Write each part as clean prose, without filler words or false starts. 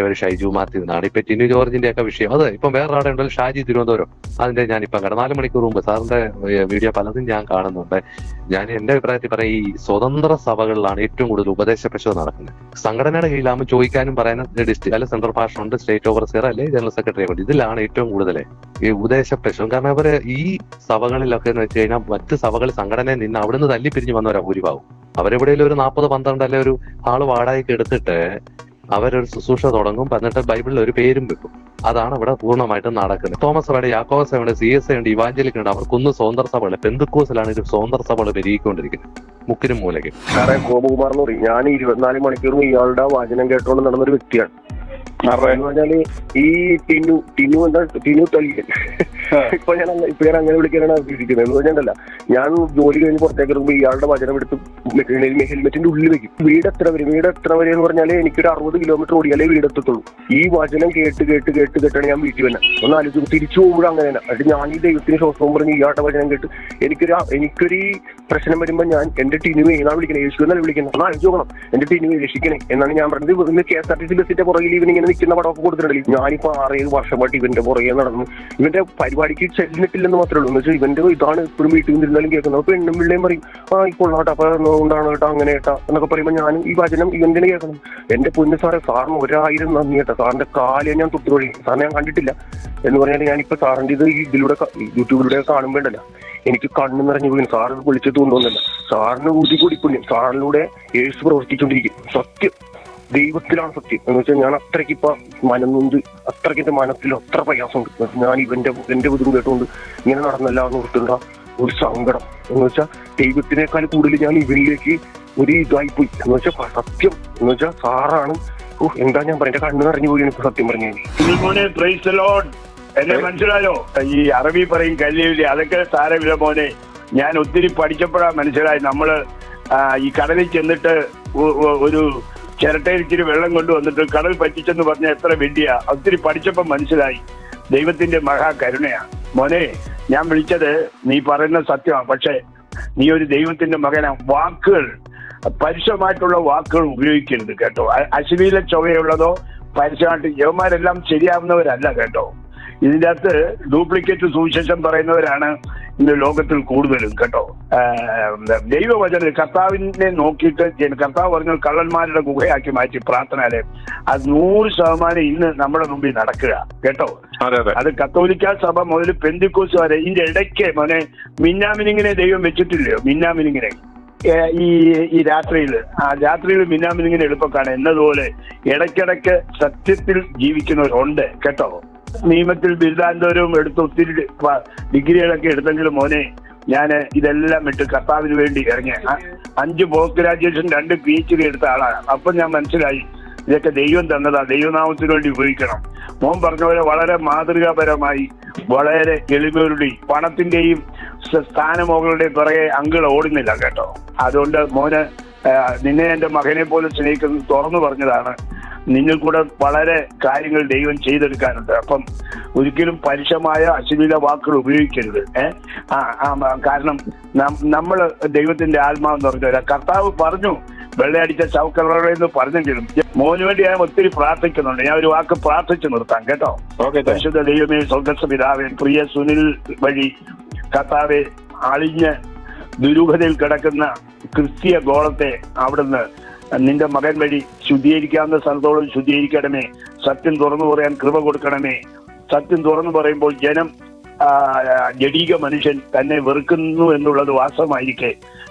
പേര് ഷൈജു മാത്യു എന്നാണ്. ഇപ്പൊ ടിനു ജോർജിന്റെ ഒക്കെ വിഷയം അത് ഇപ്പം വേറൊരാടെ ഉണ്ടല്ലോ, ഷാജി തിരുവനന്തപുരം. അതിന്റെ ഞാനിപ്പം കണ്ടു 4 മണിക്കൂർ മുമ്പ് സാറിന്റെ വീഡിയോ പലതും ഞാൻ കാണുന്നുണ്ട്. ഞാൻ എന്റെ അഭിപ്രായത്തിൽ പറയാം, ഈ സ്വതന്ത്ര സഭകളിലാണ് ഏറ്റവും കൂടുതൽ ഉപദേശ പ്രശ്നം നടക്കുന്നത്. സംഘടനയുടെ കീഴിലാകുമ്പോൾ ചോദിക്കാനും പറയാനും ഡിസ്ട്രിക്ട് അല്ലെ സെൻട്രൽ പാർഷനുണ്ട്, സ്റ്റേറ്റ് ഓവർസിയർ അല്ലെ ജനറൽ സെക്രട്ടറി ഉണ്ട്. ഇതിലാണ് ഏറ്റവും കൂടുതൽ ഈ ഉപദേശ പ്രശ്നം. കാരണം അവര് ഈ സഭകളിലൊക്കെ എന്ന് വെച്ച് കഴിഞ്ഞാൽ മറ്റ് സഭകൾ സംഘടനയിൽ നിന്ന് അവിടുന്ന് തല്ലിപ്പിരിഞ്ഞ് വന്നവരാ ഭൂരിഭാഗം. അവരെവിടെയും ഒരു 40-12 അല്ലെ ഒരു ആള് വാടകയ്ക്ക് എടുത്തിട്ട് അവരൊരു ശുശ്രൂഷ തുടങ്ങും, എന്നിട്ട് ബൈബിളിൽ ഒരു പേരും വെക്കും. അതാണ് ഇവിടെ പൂർണ്ണമായിട്ടും നടക്കുന്നത്. തോമസ് സഭയുടെ, യാക്കോബ സഭയുടെ, CSI ഉണ്ട്, ഇവാഞ്ചലിക് ഉണ്ട്. അവർക്കൊന്നും സ്വതന്ത്ര സഭകൾ. പെന്തക്കോസിലാണ് ഇത് സ്വതന്ത്ര സഭകൾ പെരുകിക്കൊണ്ടിരിക്കുന്നത് മുക്കിനും മൂലയ്ക്കും. സാറേ, ഗോപകുമാർ എന്ന് പറയും. ഞാൻ 24 മണിക്കൂറും ഇയാളുടെ വാചനം കേട്ടോണ്ട് നടന്നൊരു വ്യക്തിയാണ്. എന്ന് പറഞ്ഞാല് ഈ ടിനു തല്ലിയൻ ഇപ്പൊ ഞാൻ അങ്ങനെ വിളിക്കാനാണ് ആഗ്രഹിക്കുന്നത്. എന്ന് പറഞ്ഞാൽ ഞാൻ ജോലി കഴിഞ്ഞ് പുറത്തേക്ക് ഇറങ്ങുമ്പോൾ ഇയാളുടെ വചനം എടുത്ത് ഹെൽമെറ്റിന്റെ ഉള്ളിൽ വെക്കും. വീട് എത്ര വരെ എന്ന് പറഞ്ഞാൽ എനിക്കൊരു 60 കിലോമീറ്റർ ഓടിയാലേ വീടെത്തത്തുള്ളൂ. ഈ വചനം കേട്ടാണ് ഞാൻ വീട്ടിൽ വന്നെ. ഒന്ന് ആലോചിച്ചു, തിരിച്ചു പോകുമ്പോഴും അങ്ങനെ തന്നെ. എന്നിട്ട് ഞാൻ ഈ ദൈവത്തിന് ശ്വാസം പറഞ്ഞ് ഇയാളുടെ വചനം കേട്ട് എനിക്കൊരു പ്രശ്നം വരുമ്പോൾ ഞാൻ എന്റെ ടിനുവെ എന്നാണ് വിളിക്കുന്നത്, യേശു എന്നല്ല വിളിക്കുന്നത്. ഒന്ന് ആലോചിച്ച് നോക്കണം, എന്റെ ടിനുവെ രക്ഷിക്കണേ എന്നാണ് ഞാൻ പറഞ്ഞത്. ഇന്ന് KSRTC ബസ്സിന്റെ പുറകിൽ ഇവനിങ്ങനെ നിൽക്കുന്ന പടമൊക്കെ കൊടുത്തിട്ടുണ്ടെങ്കിൽ ഞാനിപ്പോ 6-7 വർഷമായിട്ട് ഇവന്റെ പുറകെ നടന്നു. ഇവന്റെ പരിപാടിക്ക് ചെല്ലിട്ടില്ലെന്ന് മാത്രമേ ഉള്ളൂ. എന്ന് വെച്ചാൽ ഇവന്റെ ഇതാണ് എപ്പോഴും വീട്ടിൽ നിന്നിരുന്നാലും കേൾക്കുന്നത്. അപ്പൊ പെണ്ണും പിള്ളേയും പറയും, ഈ കൊള്ളാട്ടോ, അപ്പൊ ഉണ്ടാണ് കേട്ടോ, അങ്ങനെ കേട്ടാ എന്നൊക്കെ പറയുമ്പോൾ ഞാൻ ഈ വചനം ഇവന്റെ കേൾക്കണം. എന്റെ പൊന്നു സാറേ, സാറിന് 1000 നന്ദി കേട്ടോ. സാറിന്റെ കാലം ഞാൻ തൊട്ടുപൊഴി. സാറിനെ ഞാൻ കണ്ടിട്ടില്ല എന്ന് പറഞ്ഞാൽ ഞാനിപ്പോ സാറിന്റെ ഇത് ഇതിലൂടെ യൂട്യൂബിലൂടെ കാണുമ്പോണ്ടല്ല എനിക്ക് കണ്ണു നിറഞ്ഞു പോയി. സാറിന് വിളിച്ചു തോന്നുന്നില്ല. സാറിന് കൂടി പുണ്യം. സാറിലൂടെ യേശു പ്രവർത്തിച്ചുകൊണ്ടിരിക്കും. സത്യം, ദൈവത്തിലാണ് സത്യം. എന്ന് വെച്ചാൽ ഞാൻ അത്രയ്ക്ക് ഇപ്പൊ മനന്നുണ്ട്, അത്രയ്ക്ക് എന്റെ മനസ്സിൽ അത്ര പ്രയാസമുണ്ട്. ഞാൻ എന്റെ ബുദ്ധിമുട്ട് കേട്ടുകൊണ്ട് ഇങ്ങനെ നടന്നല്ല എന്ന് ഓർത്തുണ്ട ഒരു സങ്കടം. എന്ന് വെച്ചാൽ ദൈവത്തിനേക്കാൾ കൂടുതൽ ഞാൻ ഇവരിലേക്ക് ഒരു ഇതായിപ്പോയി. എന്ന് വെച്ചാൽ സത്യം, എന്ന് വെച്ചാൽ സാറാണ്. എന്താ ഞാൻ പറയാം, എന്റെ കണ്ണ് നിറഞ്ഞു പോയി എനിക്ക് സത്യം പറഞ്ഞു. എന്നെ മനസ്സിലായോ? ഈ അറബി പറയും കല്ലില്ല, അതൊക്കെ സാരമില്ല മോനെ. ഞാൻ ഒത്തിരി പഠിച്ചപ്പോഴാണ് മനസ്സിലായി. നമ്മള് ഈ കടലിൽ ചെന്നിട്ട് ഒരു ചിരട്ടയിൽ ഇച്ചിരി വെള്ളം കൊണ്ടുവന്നിട്ട് കടൽ പറ്റിച്ചെന്ന് പറഞ്ഞാൽ എത്ര വലിയ. ഒത്തിരി പഠിച്ചപ്പോൾ മനസ്സിലായി ദൈവത്തിന്റെ മഹാകരുണയാ മോനെ. ഞാൻ വിളിച്ചത് നീ പറയുന്ന സത്യമാണ്, പക്ഷെ നീ ഒരു ദൈവത്തിന്റെ മകനാ. വാക്കുകൾ, പരുഷമായിട്ടുള്ള വാക്കുകൾ ഉപയോഗിക്കരുത് കേട്ടോ. അശ്ലീല ചൊവ്വയുള്ളതോ പരുഷമായിട്ട് യവന്മാരെല്ലാം ശരിയാവുന്നവരല്ല കേട്ടോ. ഇതിൻ്റെ അകത്ത് ഡ്യൂപ്ലിക്കേറ്റ് സുവിശേഷം പറയുന്നവരാണ് ഇന്ന് ലോകത്തിൽ കൂടുതലും കേട്ടോ. ദൈവവചനം കർത്താവിനെ നോക്കിയിട്ട് കർത്താവ് പറഞ്ഞ കള്ളന്മാരുടെ ഗുഹയാക്കി മാറ്റി പ്രാർത്ഥനാലയം. അത് 100% ഇന്ന് നമ്മുടെ മുമ്പിൽ നടക്കുക കേട്ടോ. അത് കത്തോലിക്ക സഭ മുതൽ പെന്തിക്കോസ് വരെ. ഇതിന്റെ ഇടയ്ക്ക് മോനെ മിന്നാമിനിങ്ങിനെ ദൈവം വെച്ചിട്ടില്ലയോ? മിന്നാമിനിങ്ങിനെ ഈ രാത്രിയിൽ മിന്നാമിനിങ്ങിനെ എളുപ്പക്കാണ് എന്നതുപോലെ ഇടയ്ക്കിടയ്ക്ക് സത്യത്തിൽ ജീവിക്കുന്നവരുണ്ട് കേട്ടോ. നിയമത്തിൽ ബിരുദാന്തരവും എടുത്ത് ഒത്തിരി ഡിഗ്രികളൊക്കെ എടുത്തെങ്കിലും മോനെ ഞാൻ ഇതെല്ലാം വിട്ട് കർത്താവിന് വേണ്ടി ഇറങ്ങിയ 5 പോസ്റ്റ് ഗ്രാജുവേഷൻ 2 PhD എടുത്ത ആളാണ്. അപ്പം ഞാൻ മനസ്സിലായി ഇതൊക്കെ ദൈവം തന്നതാ, ദൈവനാമത്തിന് വേണ്ടി ഉപയോഗിക്കണം. മോൻ പറഞ്ഞ പോലെ വളരെ മാതൃകാപരമായി, വളരെ എളിമയോടുകൂടി പണത്തിന്റെയും സ്ഥാനമോകളുടെയും പിറകെ അങ്കിൾ ഓടുന്നില്ല കേട്ടോ. അതുകൊണ്ട് മോന് നിന്നെ എന്റെ മകനെ പോലെ സ്നേഹിക്കുന്നത് തുറന്നു പറഞ്ഞതാണ്. നിന്നിൽ കൂടെ വളരെ കാര്യങ്ങൾ ദൈവം ചെയ്തെടുക്കാനുണ്ട്. അപ്പം ഒരിക്കലും പരുഷമായ അശ്ലീല വാക്കുകൾ ഉപയോഗിക്കരുത്. കാരണം നമ്മൾ ദൈവത്തിന്റെ ആത്മാവെന്ന് പറഞ്ഞ കർത്താവ് പറഞ്ഞു വെള്ളയടിച്ച ശവക്കല്ലറകളെന്ന് പറഞ്ഞെങ്കിലും മോന് വേണ്ടി ഞാൻ ഒത്തിരി പ്രാർത്ഥിക്കുന്നുണ്ട്. ഞാൻ ഒരു വാക്ക് പ്രാർത്ഥിച്ചു നിർത്താം കേട്ടോ. പരിശുദ്ധ ദൈവമേ, സ്വർഗ്ഗസ്ഥ പിതാവേ, പ്രിയ സുനിൽ വഴി കർത്താവെ, അളിഞ്ഞ് ദുരൂഹതയിൽ കിടക്കുന്ന ക്രിസ്തീയ ഗോളത്തെ അവിടുന്ന് നിന്റെ മകൻ വഴി ശുദ്ധീകരിക്കാവുന്ന സ്ഥലത്തോളം ശുദ്ധീകരിക്കണമേ. സത്യം തുറന്നു പറയാൻ കൃപ കൊടുക്കണമേ. സത്യം തുറന്നു പറയുമ്പോൾ ജനം ജഡീക മനുഷ്യൻ തന്നെ വെറുക്കുന്നു എന്നുള്ളത് വാസ്തവമായിരിക്കെ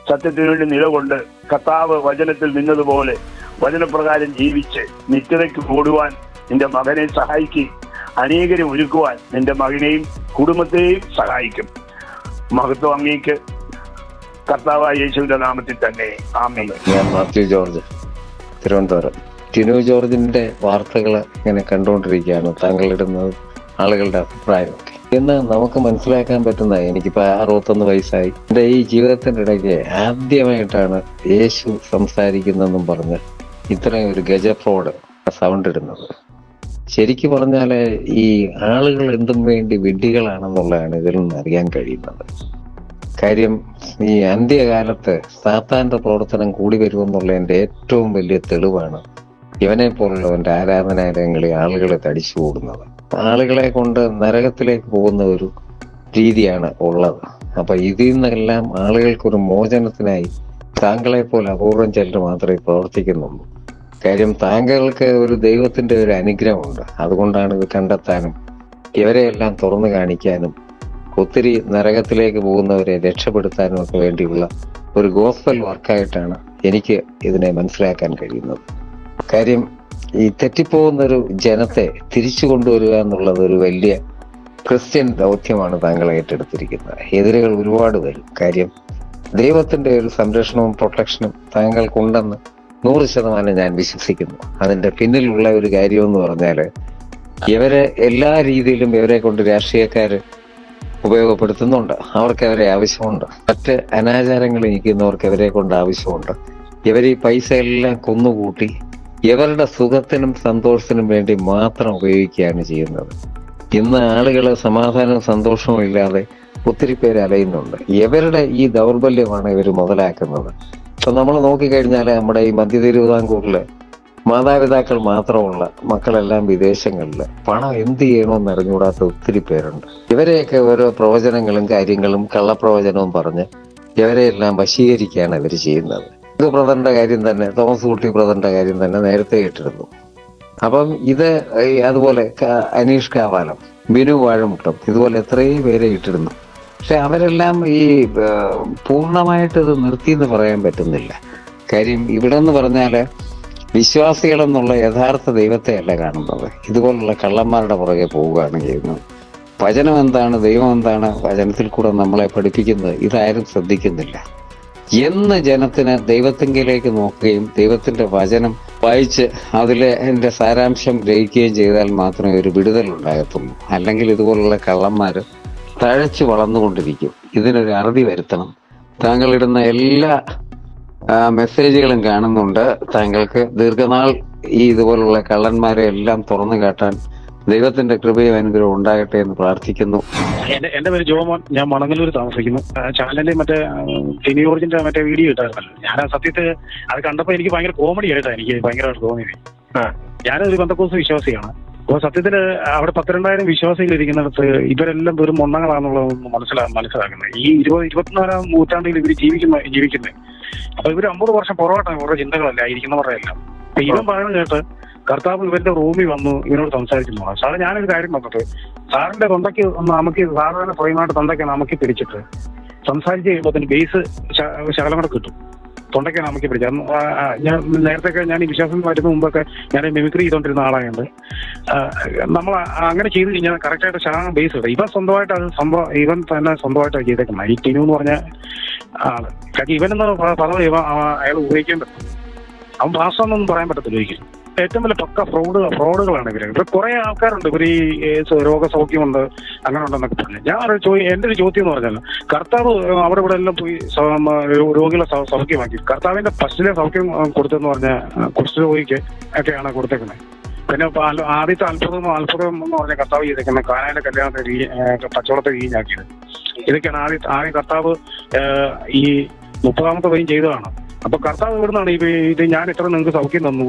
സത്യത്തിന് വേണ്ടി നിലകൊണ്ട് കർത്താവ് വചനത്തിൽ നിന്നതുപോലെ വചനപ്രകാരം ജീവിച്ച് നിത്യതയ്ക്ക് ഓടുവാൻ നിന്റെ മകനെ സഹായിക്കും. അനേകരെ ഒരുക്കുവാൻ നിന്റെ മകനെയും കുടുംബത്തെയും സഹായിക്കും. മഹത്വം അങ്ങേക്ക് കർത്താവായ യേശുവിന്റെ നാമത്തിൽ തന്നെ ആമേൻ. ഞാൻ മാത്യു ജോർജ്, തിരുവനന്തപുരം. ടിനു ജോർജിന്റെ വാർത്തകൾ ഇങ്ങനെ കണ്ടുകൊണ്ടിരിക്കുകയാണ്. താങ്കളിടുന്നത് ആളുകളുടെ അഭിപ്രായമൊക്കെ എന്ന് നമുക്ക് മനസ്സിലാക്കാൻ പറ്റുന്ന, എനിക്കിപ്പോ 61 വയസ്സായി. എന്റെ ഈ ജീവിതത്തിന്റെ ഇടയ്ക്ക് ആദ്യമായിട്ടാണ് യേശു സംസാരിക്കുന്നെന്നും പറഞ്ഞ് ഇത്രയും ഒരു ഗജ ഫ്രോഡ് സൗണ്ട് ഇടുന്നത്. ശരിക്കും പറഞ്ഞാല് ഈ ആളുകൾ എന്തും വേണ്ടി വിഡ്ഢികളാണെന്നുള്ളതാണ് ഇതിൽ നിന്ന് അറിയാൻ കഴിയുന്നത്. കാര്യം ഈ അന്ത്യകാലത്ത് സാത്താന്റെ പ്രവർത്തനം കൂടി വരുമെന്നുള്ളതിന്റെ ഏറ്റവും വലിയ തെളിവാണ് ഇവനെ പോലുള്ളവന്റെ ആരാധനാലയങ്ങളിൽ ആളുകളെ തടിച്ചു കൂടുന്നത്. ആളുകളെ കൊണ്ട് നരകത്തിലേക്ക് പോകുന്ന ഒരു രീതിയാണ് ഉള്ളത്. അപ്പൊ ഇതിൽ നിന്നെല്ലാം ആളുകൾക്കൊരു മോചനത്തിനായി താങ്കളെ പോലെ അപൂർവം ചിലർ മാത്രമേ പ്രവർത്തിക്കുന്നുള്ളൂ. കാര്യം താങ്കൾക്ക് ഒരു ദൈവത്തിന്റെ ഒരു അനുഗ്രഹമുണ്ട്. അതുകൊണ്ടാണ് ഇത് കണ്ടെത്താനും ഇവരെയെല്ലാം തുറന്നു കാണിക്കാനും ഒത്തിരി നരകത്തിലേക്ക് പോകുന്നവരെ രക്ഷപ്പെടുത്താനും ഒക്കെ വേണ്ടിയുള്ള ഒരു ഗോസ്പൽ വർക്കായിട്ടാണ് എനിക്ക് ഇതിനെ മനസ്സിലാക്കാൻ കഴിയുന്നത്. കാര്യം ഈ തെറ്റിപ്പോകുന്ന ഒരു ജനത്തെ തിരിച്ചു കൊണ്ടുവരിക എന്നുള്ളത് ഒരു വലിയ ക്രിസ്ത്യൻ ദൗത്യമാണ് താങ്കൾ ഏറ്റെടുത്തിരിക്കുന്നത്. എതിരുകൾ ഒരുപാട് വരും. കാര്യം ദൈവത്തിന്റെ ഒരു സംരക്ഷണവും പ്രൊട്ടക്ഷനും താങ്കൾക്കുണ്ടെന്ന് 100% ഞാൻ വിശ്വസിക്കുന്നു. അതിന്റെ പിന്നിലുള്ള ഒരു കാര്യം എന്ന് പറഞ്ഞാല് ഇവരെ എല്ലാ രീതിയിലും ഇവരെ കൊണ്ട് രാഷ്ട്രീയക്കാര് ഉപയോഗപ്പെടുത്തുന്നുണ്ട്. അവർക്ക് അവരെ ആവശ്യമുണ്ട്. മറ്റ് അനാചാരങ്ങൾ നീക്കുന്നവർക്ക് ഇവരെ കൊണ്ട് ആവശ്യമുണ്ട്. ഇവർ ഈ പൈസ എല്ലാം കൊന്നുകൂട്ടി ഇവരുടെ സുഖത്തിനും സന്തോഷത്തിനും വേണ്ടി മാത്രം ഉപയോഗിക്കുകയാണ് ചെയ്യുന്നത്. ഇന്ന് ആളുകൾ സമാധാനവും സന്തോഷവും ഇല്ലാതെ ഒത്തിരി പേര് അലയുന്നുണ്ട്. ഇവരുടെ ഈ ദൗർബല്യമാണ് ഇവർ മുതലാക്കുന്നത്. ഇപ്പൊ നമ്മൾ നോക്കിക്കഴിഞ്ഞാൽ നമ്മുടെ ഈ മധ്യ തിരുവിതാംകൂറില് മാതാപിതാക്കൾ മാത്രമുള്ള മക്കളെല്ലാം വിദേശങ്ങളിൽ പണം എന്ത് ചെയ്യണമെന്ന് അറിഞ്ഞുകൂടാത്ത ഒത്തിരി പേരുണ്ട്. ഇവരെയൊക്കെ ഓരോ പ്രവചനങ്ങളും കാര്യങ്ങളും കള്ളപ്രവചനവും പറഞ്ഞ് ഇവരെയെല്ലാം വശീകരിക്കുകയാണ് ഇവർ ചെയ്യുന്നത്. ഇത് ബ്രദറിന്റെ കാര്യം തന്നെ, തോമസ് കുട്ടി ബ്രദറിന്റെ കാര്യം തന്നെ നേരത്തെ ഇട്ടിരുന്നു. അപ്പം ഇത് അതുപോലെ അനീഷ് കാവാലം, ബിനു വാഴമുട്ടം, ഇതുപോലെ എത്രയും പേരെ ഇട്ടിരുന്നു. പക്ഷെ അവരെല്ലാം ഈ പൂർണ്ണമായിട്ട് ഇത് നിർത്തിയെന്ന് പറയാൻ പറ്റുന്നില്ല. കാര്യം ഇവിടെ എന്ന് പറഞ്ഞാല് വിശ്വാസികളെന്നുള്ള യഥാർത്ഥ ദൈവത്തെ അല്ല കാണുന്നത്. ഇതുപോലുള്ള കള്ളന്മാരുടെ പുറകെ പോവുകയാണ് ചെയ്യുന്നത്. വചനം എന്താണ്, ദൈവം എന്താണ് വചനത്തിൽ കൂടെ നമ്മളെ പഠിപ്പിക്കുന്നത്, ഇതാരും ശ്രദ്ധിക്കുന്നില്ല. എന്ന് ജനത്തിന് ദൈവത്തിങ്കിലേക്ക് നോക്കുകയും ദൈവത്തിന്റെ വചനം വായിച്ച് അതിന്റെ സാരാംശം ഗ്രഹിക്കുകയും ചെയ്താൽ മാത്രമേ ഒരു വിടുതൽ ഉണ്ടാകത്തുള്ളൂ. അല്ലെങ്കിൽ ഇതുപോലുള്ള കള്ളന്മാര് തഴച്ചു വളർന്നുകൊണ്ടിരിക്കും. ഇതിനൊരു അറുതി വരുത്തണം. താങ്കളിടുന്ന എല്ലാ മെസ്സേജുകളും കാണുന്നുണ്ട്. താങ്കൾക്ക് ദീർഘനാൾ ഈ ഇതുപോലുള്ള കള്ളന്മാരെ എല്ലാം തുറന്നു കാട്ടാൻ ദൈവത്തിന്റെ കൃപയും അനുഗ്രഹം ഉണ്ടാകട്ടെ എന്ന് പ്രാർത്ഥിക്കുന്നു. എന്റെ പേര് ജോമോൻ. ഞാൻ മണങ്ങല്ലൂർ താമസിക്കുന്നു. ചാനലിൽ മറ്റേ ടിനി ജോർജിന്റെ മറ്റേ വീഡിയോ ഇട്ടായിരുന്നല്ലോ. ഞാൻ ആ സത്യത്തിൽ അത് കണ്ടപ്പോ എനിക്ക് ഭയങ്കര കോമഡി ആയിട്ടാണ് എനിക്ക് ഭയങ്കരമായിട്ട് തോന്നിയത്. ഞാനൊരു പെന്തക്കോസ്ത് വിശ്വാസിയാണ്. അപ്പോൾ സത്യത്തില് അവിടെ 12,000 വിശ്വാസികൾ ഇരിക്കുന്നിടത്ത് ഇവരെല്ലാം വെറും മൊണ്ണങ്ങളാണെന്നുള്ളത് മനസ്സിലാക്കുന്നത്. ഈ 24ാം നൂറ്റാണ്ടിൽ ഇവർ ജീവിക്കുന്നത്. അപ്പൊ ഇവര് 50 വർഷം പുറകോട്ടാണ് ഇവരുടെ ചിന്തകളല്ല ഇരിക്കുന്നവരുടെ എല്ലാം. അപ്പൊ ഇവൻ പറയുന്നത് കേട്ട് കർത്താവ് ഇവരുടെ റൂമിൽ വന്നു ഇവനോട് സംസാരിക്കുന്നു. സാറ് ഞാനൊരു കാര്യം പറഞ്ഞത്, സാറിന്റെ തൊണ്ടയ്ക്ക് നമുക്ക് സാധാരണ സ്വയമായിട്ട് തൊണ്ടയ്ക്ക് നമുക്ക് പിടിച്ചിട്ട് സംസാരിച്ച് കഴിയുമ്പോൾ ബേസ് ശകലം കൂടെ കിട്ടും. തൊണ്ടയ്ക്ക് നമുക്ക് പിടിച്ച ഞാൻ നേരത്തെ ഞാൻ ഈ വിശ്വാസം വരുന്ന മുമ്പൊക്കെ ഞാൻ മിമിക്രി ചെയ്തോണ്ടിരുന്ന ആളായത്. നമ്മൾ അങ്ങനെ ചെയ്ത് കഴിഞ്ഞാൽ കറക്റ്റായിട്ട് ശകലം ബേസ് കിട്ടും. ഇവൻ സ്വന്തമായിട്ട് അത് ഇവൻ തന്നെ സ്വന്തമായിട്ട് ചെയ്തേക്കുന്നത്. ഈ ടിനു എന്ന് പറഞ്ഞ ആള് കാരണം ഇവനെന്ന് പറഞ്ഞ അയാൾ ഉപയോഗിക്കാൻ പറ്റും. അവൻ ഭാഷന്നൊന്നും പറയാൻ പറ്റത്തില്ല ഒരിക്കലും. ഏറ്റവും വലിയ പക്ക ഫ്രോഡുകളാണ് ഇവര്. ഇവർ കുറെ ആൾക്കാരുണ്ട് ഇവർ ഈ രോഗസൗഖ്യമുണ്ട് അങ്ങനെ ഉണ്ടെന്നൊക്കെ പറഞ്ഞു. ഞാൻ എന്റെ ഒരു ചോദ്യം എന്ന് പറഞ്ഞാൽ, കർത്താവ് അവിടെ ഇവിടെ എല്ലാം പോയി രോഗികളെ സൗഖ്യമാക്കി. കർത്താവിന്റെ ഫസ്റ്റിലെ സൗഖ്യം കൊടുത്തെന്ന് പറഞ്ഞാൽ കുഷ്ഠരോഗിക്ക് ഒക്കെയാണ് കൊടുത്തേക്കുന്നത്. പിന്നെ ആദ്യത്തെ അത്ഭുതം എന്ന് പറഞ്ഞ കർത്താവ് ചെയ്തേക്കുന്നത് കാനായിലെ കല്യാണത്തെ പച്ചവളത്തെ വീഞ്ഞാക്കിയത്. ഇതൊക്കെയാണ് ആദ്യം കർത്താവ് ഈ 30ാമത്തെ വരെയും ചെയ്തതാണ്. അപ്പൊ കർത്താവ് ഇവിടുന്നാണ് ഇത് ഞാൻ ഇത്ര നിങ്ങൾക്ക് സൗഖ്യം തന്നു,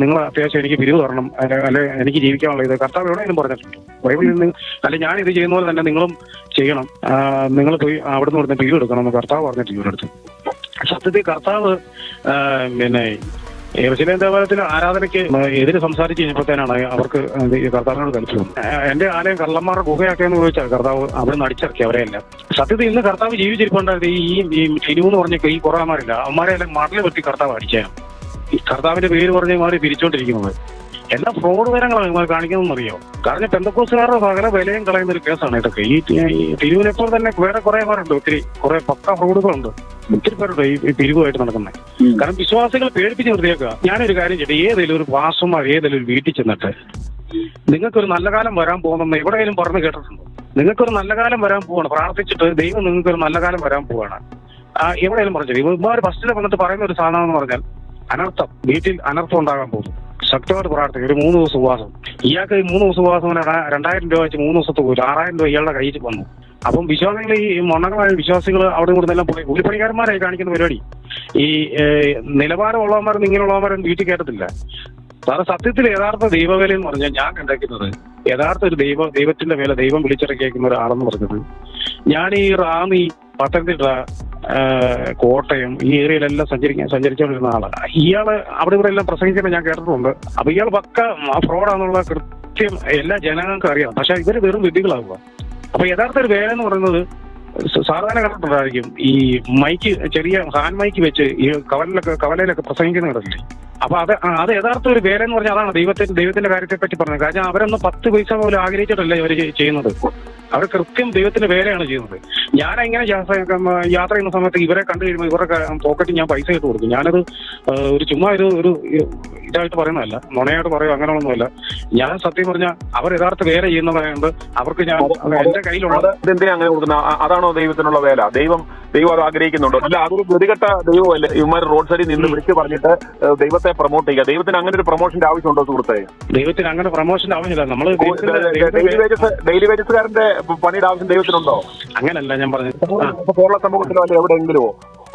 നിങ്ങൾ അത്യാവശ്യം എനിക്ക് പിരിവ് തരണം, അല്ലെ എനിക്ക് ജീവിക്കാനുള്ള ഇത് കർത്താവ് എവിടെയെങ്കിലും പറഞ്ഞിട്ടുണ്ട് ബൈബിളിൽ നിന്ന്. അല്ലെ ഞാൻ ഇത് ചെയ്യുന്ന പോലെ തന്നെ നിങ്ങളും ചെയ്യണം, നിങ്ങൾ പോയി അവിടുന്ന് ഇവിടുന്ന് പിരിവ് എടുക്കണം എന്ന് കർത്താവ് പറഞ്ഞിട്ട് ഇവരെടുത്ത്. സത്യത്തിൽ കർത്താവ് പിന്നെ യെരൂശലേം ദേവാലയത്തിലെ ആരാധനയ്ക്ക് എതിരെ സംസാരിച്ച് കഴിഞ്ഞപ്പോഴത്തേനാണ് അവർക്ക് കർത്താവിനോട് കളിച്ചു. എന്റെ ആലയം കള്ളന്മാരുടെ ഗുഹയാക്കിയെന്ന് ചോദിച്ചാൽ കർത്താവ് അവിടെ നിന്ന് അടിച്ചിറക്കി അവരെയെല്ലാം. സത്യത്തിൽ ഇന്ന് കർത്താവ് ജീവിച്ചിരിപ്പുണ്ടായത് ഈ ടിനു എന്ന് പറഞ്ഞ ഈ കുറവന്മാരില്ല, അവന്മാരെല്ലാം മടല് വെട്ടി കർത്താവ് അടിച്ചാണ്. ഈ കർത്താവിന്റെ പേര് പറഞ്ഞ മാറി തിരിച്ചോണ്ടിരിക്കുന്നത് എല്ലാ ഫ്രോഡ് വിവരങ്ങളാണ് ഇവർ കാണിക്കുന്നതെന്ന് അറിയാം. കാരണം പെന്തക്കോസ്തുകാരുടെ സകല വിലയും കളയുന്ന ഒരു കേസാണ് ഇതൊക്കെ. ഈ തിരുവിനെപ്പോൾ തന്നെ വേറെ കുറെ പേരുണ്ട്, ഒത്തിരി കുറെ പക്ക ഫ്രോഡുകളുണ്ട്, ഒത്തിരി പേരുണ്ട് ഈ പിരിവുമായിട്ട് നടക്കുന്നത്. കാരണം വിശ്വാസികളെ പേടിപ്പിച്ച് നിർത്തിയേക്കുക. ഞാനൊരു കാര്യം ചെയ്തിട്ട് ഏതെങ്കിലും ഒരു പാസ്റ്റർമാർ ഏതെങ്കിലും ഒരു വീട്ടിൽ ചെന്നിട്ട് നിങ്ങൾക്കൊരു നല്ല കാലം വരാൻ പോകുന്നെന്ന് എവിടെയെങ്കിലും പറഞ്ഞു കേട്ടിട്ടുണ്ടോ? നിങ്ങൾക്കൊരു നല്ല കാലം വരാൻ പോവാണ്, പ്രാർത്ഥിച്ചിട്ട് ദൈവം നിങ്ങൾക്കൊരു നല്ല കാലം വരാൻ പോവാണ് എവിടെയെങ്കിലും പറഞ്ഞു. ഇവന്മാർ ഫസ്റ്റിൽ വന്നിട്ട് പറയുന്ന ഒരു സാധനം എന്ന് പറഞ്ഞാൽ അനർത്ഥം, വീട്ടിൽ അനർത്ഥം ഉണ്ടാകാൻ പോകുന്നു. ശക്തമായിട്ട് പ്രാർത്ഥിക്കും. ഒരു 3 ദിവസം ഉപവാസം. ഇയാൾക്ക് ഈ 3 ദിവസം ഉപവാസം 2000 രൂപ വെച്ച് 3 ദിവസത്തെ പോയി 6000 രൂപ ഇയാളുടെ കയ്യിൽ വന്നു. അപ്പം വിശ്വാസികൾ ഈ മൊണ്ണകളായ വിശ്വാസികൾ അവിടെ കൂടുന്നെല്ലാം പോയി കൂലിപ്പണിക്കാരന്മാരായി കാണിക്കുന്ന പരിപാടി. ഈ നിലവാരമുള്ളവന്മാരും ഇങ്ങനെയുള്ളവന്മാരും വീട്ടിൽ കയറ്റത്തില്ല. സാറ് സത്യത്തിൽ യഥാർത്ഥ ദൈവവേല എന്ന് പറഞ്ഞാൽ ഞാൻ കണ്ടേക്കുന്നത് യഥാർത്ഥ ഒരു ദൈവത്തിന്റെ വേല ദൈവം വിളിച്ചിറക്കിയേക്കുന്ന ഒരാളെന്ന് പറഞ്ഞത്, ഞാൻ ഈ റാന്നി, പത്തനംതിട്ട, കോട്ടയം ഈ ഏരിയയിലെല്ലാം സഞ്ചരിച്ചുകൊണ്ടിരുന്ന ആളാണ്. ഇയാള് അവിടെ ഇവിടെ എല്ലാം പ്രസംഗിച്ചത് ഞാൻ കേട്ടിട്ടുണ്ട്. അപ്പൊ ഇയാൾ പക്ക ഫ്രോഡാന്നുള്ള കൃത്യം എല്ലാ ജനങ്ങൾക്കും അറിയാം. പക്ഷെ ഇവര് വെറും വിഡ്ഢികളാവുക. അപ്പൊ യഥാർത്ഥ ഒരു വേല എന്ന് പറയുന്നത് സാധാരണ കണ്ടിട്ടുണ്ടായിരിക്കും, ഈ മൈക്ക്, ചെറിയ ഹാൻഡ് മൈക്ക് വെച്ച് ഈ കവലയിലൊക്കെ പ്രസംഗിക്കുന്ന കിടക്കില്ലേ. അപ്പൊ അത് യഥാർത്ഥ ഒരു വേല എന്ന് പറഞ്ഞാൽ അതാണ് ദൈവത്തിന്റെ കാര്യത്തെ പറ്റി പറഞ്ഞത്. കാരണം അവരൊന്നും 10 പൈസ പോലും ആഗ്രഹിച്ചിട്ടല്ല ഇവർ ചെയ്യുന്നത്. അവർ കൃത്യം ദൈവത്തിന്റെ വേലയാണ് ചെയ്യുന്നത്. ഞാൻ ഇങ്ങനെ യാത്ര ചെയ്യുന്ന സമയത്ത് ഇവരെ കണ്ടു കഴിയുമ്പോൾ ഇവരുടെ പോക്കറ്റിൽ ഞാൻ പൈസ ഇട്ട് കൊടുക്കും. ഞാനത് ഒരു ചുമ്മാ ഒരു ഇതായിട്ട് പറയുന്നതല്ല, നുണയായിട്ട് പറയും, അങ്ങനെയൊന്നുമല്ല. ഞാൻ സത്യം പറഞ്ഞാൽ അവർ യഥാർത്ഥ വേല ചെയ്യുന്നതായതുകൊണ്ട് അവർക്ക് ഞാൻ എന്റെ കയ്യിലുള്ളത്. അങ്ങനെ കൊടുക്കുന്ന അതാണോ ദൈവത്തിനുള്ള വേല? ദൈവം അത് ആഗ്രഹിക്കുന്നുണ്ടോ? അല്ല, അതൊരു ഗതികെട്ട ദൈവമല്ലേ ഇവന്മാർ റോഡ് സൈഡിൽ നിന്ന് വിളിച്ച് പറഞ്ഞിട്ട് ദൈവത്തെ പ്രൊമോട്ട് ചെയ്യുക. ദൈവത്തിന് അങ്ങനെ ഒരു പ്രൊമോഷന്റെ ആവശ്യമുണ്ടോ സുഹൃത്തെ? ദൈവത്തിന് അങ്ങനെ പ്രൊമോഷന്റെ ആവശ്യമില്ല. നമ്മൾ ഡെയിലി വേജസുകാരന്റെ പണിയുടെ ആവശ്യം ദൈവത്തിനുണ്ടോ? അങ്ങനല്ല ഞാൻ പറഞ്ഞത്. കേരള സമൂഹത്തിലോ അല്ലെ എവിടെയെങ്കിലുമോ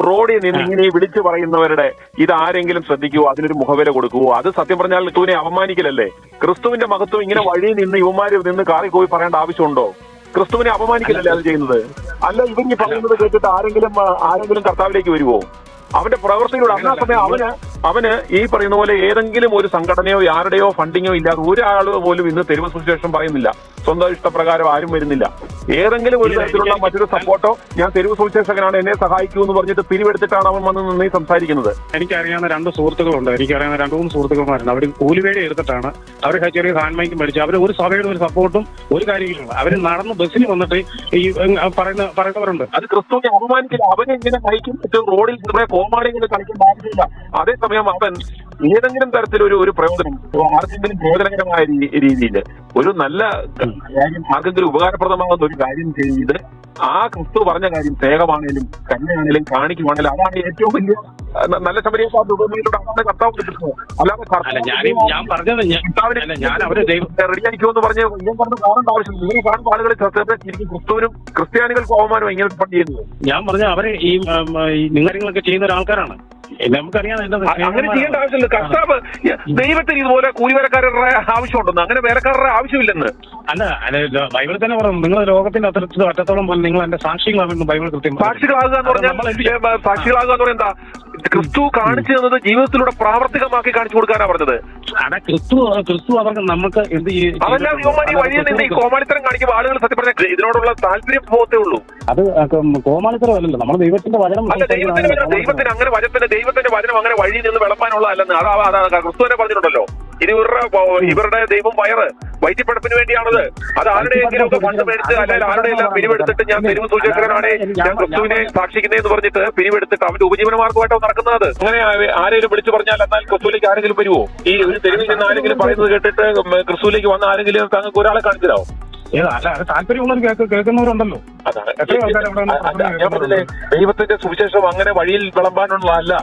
റോഡിൽ നിന്ന് ഇങ്ങനെ വിളിച്ചു പറയുന്നവരുടെ ഇത് ആരെങ്കിലും ശ്രദ്ധിക്കുവോ? അതിനൊരു മുഖവില കൊടുക്കുവോ? അത് സത്യം പറഞ്ഞാൽ ക്രിസ്തുവിനെ അപമാനിക്കലല്ലേ? ക്രിസ്തുവിന്റെ മഹത്വം ഇങ്ങനെ വഴിയിൽ നിന്ന് യുവമാരിൽ നിന്ന് കാറി പോയി പറയേണ്ട ആവശ്യമുണ്ടോ? ക്രിസ്തുവിനെ അപമാനിക്കലല്ലേ അത് ചെയ്യുന്നത്? അല്ല, ഇവർ പറയുന്നത് കേട്ടിട്ട് ആരെങ്കിലും കർത്താവിലേക്ക് വരുവോ? അവന്റെ പ്രവർത്തിയിലൂടെ അന്നാ സമയം അവന് ഈ പറയുന്ന പോലെ ഏതെങ്കിലും ഒരു സംഘടനയോ ആരുടെയോ ഫണ്ടിങ്ങോ ഇല്ലാതെ ഒരാൾ പോലും ഇന്ന് തെരുവ് സുവിശേഷം പറയുന്നില്ല. സ്വന്തം ഇഷ്ടപ്രകാരം ആരും വരുന്നില്ല. ഏതെങ്കിലും ഒരു തരത്തിലുള്ള മറ്റൊരു സപ്പോർട്ടോ ഞാൻ തെരുവ് സുവിശേഷകനാണ് എന്നെ സഹായിക്കൂ എന്ന് പറഞ്ഞിട്ട് പിരിവെടുത്തിട്ടാണ് അവൻ വന്ന് നിന്ന് സംസാരിക്കുന്നത്. എനിക്കറിയാവുന്ന 2 സുഹൃത്തുക്കളുണ്ട്. എനിക്കറിയാവുന്ന 2-3 സുഹൃത്തുക്കന്മാരുണ്ട്. അവർ കൂലിവേടി എടുത്തിട്ടാണ് അവർ ചെറിയ ഹാൻഡ് മൈക്ക് മേടിച്ച് അവർ ഒരു സഭയുടെ ഒരു സപ്പോർട്ടും ഒരു കാര്യമില്ല. അവർ നടന്ന് ബസ്സിൽ വന്നിട്ട് ഈ പറയുന്നവരുണ്ട്. അത് ക്രിസ്തുവിനെ അപമാനിക്കില്ല. അവനെ ഇങ്ങനെ നയിക്കും റോഡിൽ കുറെ കോമാളികൾ കളിക്കേണ്ട ആവശ്യമില്ല. അതേസമയം അവൻ ഏതെങ്കിലും തരത്തിലൊരു പ്രയോജനം, ആർക്കെങ്കിലും പ്രയോജനകരമായ രീതിയിൽ ഒരു നല്ല കാര്യം, ആർക്കെങ്കിലും ഉപകാരപ്രദമാകുന്ന ഒരു കാര്യം ചെയ്ത് ആ ക്രിസ്തു പറഞ്ഞ കാര്യം സ്നേഹമാണേലും കന്യാണേലും കാണിക്കുവാണേലും അതാണ് ഏറ്റവും വലിയ നല്ല ശബരിമലയിലൂടെ അതാണ് കർത്താവ് കിട്ടുന്നത്. അല്ലാതെ റെഡിയായിരിക്കുമെന്ന് പറഞ്ഞ് ഇങ്ങനെ പറഞ്ഞ് കാണേണ്ട ആവശ്യമില്ല. ഇങ്ങനെ കാണുന്ന ആളുകളെ ശരിക്കും ക്രിസ്തുവിനും ക്രിസ്ത്യാനികൾക്കും അവമാനം ഇങ്ങനെ ഫണ്ട് ചെയ്യുന്നത്. ഞാൻ പറഞ്ഞ അവര് ഈ നിങ്ങളൊക്കെ ചെയ്യുന്ന ഒരാൾക്കാരാണ്. നമുക്കറിയാം അങ്ങനെ ചെയ്യേണ്ട ആവശ്യമില്ല. കർത്താവ് ദൈവത്തിന് ഇതുപോലെ കൂലിവേലക്കാരുടെ ആവശ്യമുണ്ടെന്ന്, അങ്ങനെ വേലക്കാരുടെ ആവശ്യമില്ലെന്ന്. അല്ല ബൈബിളിൽ തന്നെ പറഞ്ഞു, നിങ്ങൾ ലോകത്തിന്റെ അറ്റത്തോളം പോലെ നിങ്ങൾ എന്റെ സാക്ഷികളാകുന്നു. ബൈബിൾ കൃത്യം സാക്ഷികളാകുക എന്ന് പറഞ്ഞാൽ സാക്ഷികളാകുക എന്ന് പറയുന്നത് ക്രിസ്തു കാണിച്ചു തന്നത് ജീവിതത്തിലൂടെ പ്രാവർത്തികമാക്കി കാണിച്ചു കൊടുക്കാനാ പറഞ്ഞത്. ക്രിസ്തു അവർക്ക് നമുക്ക് എന്ത് അതല്ല ഈ വഴിയിൽ നിന്ന് ഈ കോമാളിത്തരം കാണിക്കുമ്പോൾ ആളുകൾ സത്യം പറഞ്ഞ ഇതിനോടുള്ള താല്പര്യം പോകത്തേ ഉള്ളൂ. അത് കോമാളിത്തരം അല്ലല്ലോ, നമ്മൾ ദൈവത്തിന്റെ വചനം. അല്ല, ദൈവത്തിന് അങ്ങനെ ദൈവത്തിന്റെ വചനം അങ്ങനെ വഴിയിൽ നിന്ന് വിളമ്പാനുള്ള അല്ലെന്ന് അതാ ക്രിസ്തു തന്നെ പറഞ്ഞിട്ടുണ്ടല്ലോ. ഇത് ഇവരുടെ ദൈവം വയറ്റിപ്പഴപ്പിന് വേണ്ടിയാണത്. അത് ആരുടെയെങ്കിലും ഒക്കെ ഫണ്ട് മേടിച്ച് അല്ലെങ്കിൽ ആരുടെയെല്ലാം പിരിവെടുത്തിട്ട് ഞാൻ തെരുവ് സൂചകനാണ്, ഞാൻ ക്രിസ്തുവിനെ സാക്ഷിക്കുന്നതെന്ന് പറഞ്ഞിട്ട് പിരിവെടുത്തിട്ട് അവന്റെ ഉപജീവനമാർഗമായിട്ടോ നടക്കുന്നത്. അങ്ങനെ ആരെങ്കിലും വിളിച്ചു പറഞ്ഞാൽ എന്നാൽ ക്രിസ്തുവിലേക്ക് ആരെങ്കിലും വരുമോ? ഈ ഒരു തെരുവിൽ നിന്ന് ആരെങ്കിലും പറയുന്നത് കേട്ടിട്ട് ക്രിസ്തുവിലേക്ക് വന്ന ആരെങ്കിലും താങ്കൾക്ക് ഒരാളെ കാണിച്ചിരാവും? താല്പര്യമുള്ളവർ കേൾക്കുന്നവരുണ്ടല്ലോ. ഞാൻ പറഞ്ഞില്ലേ, ദൈവത്തിന്റെ സുവിശേഷം അങ്ങനെ വഴിയിൽ വിളമ്പാനുള്ളതല്ല.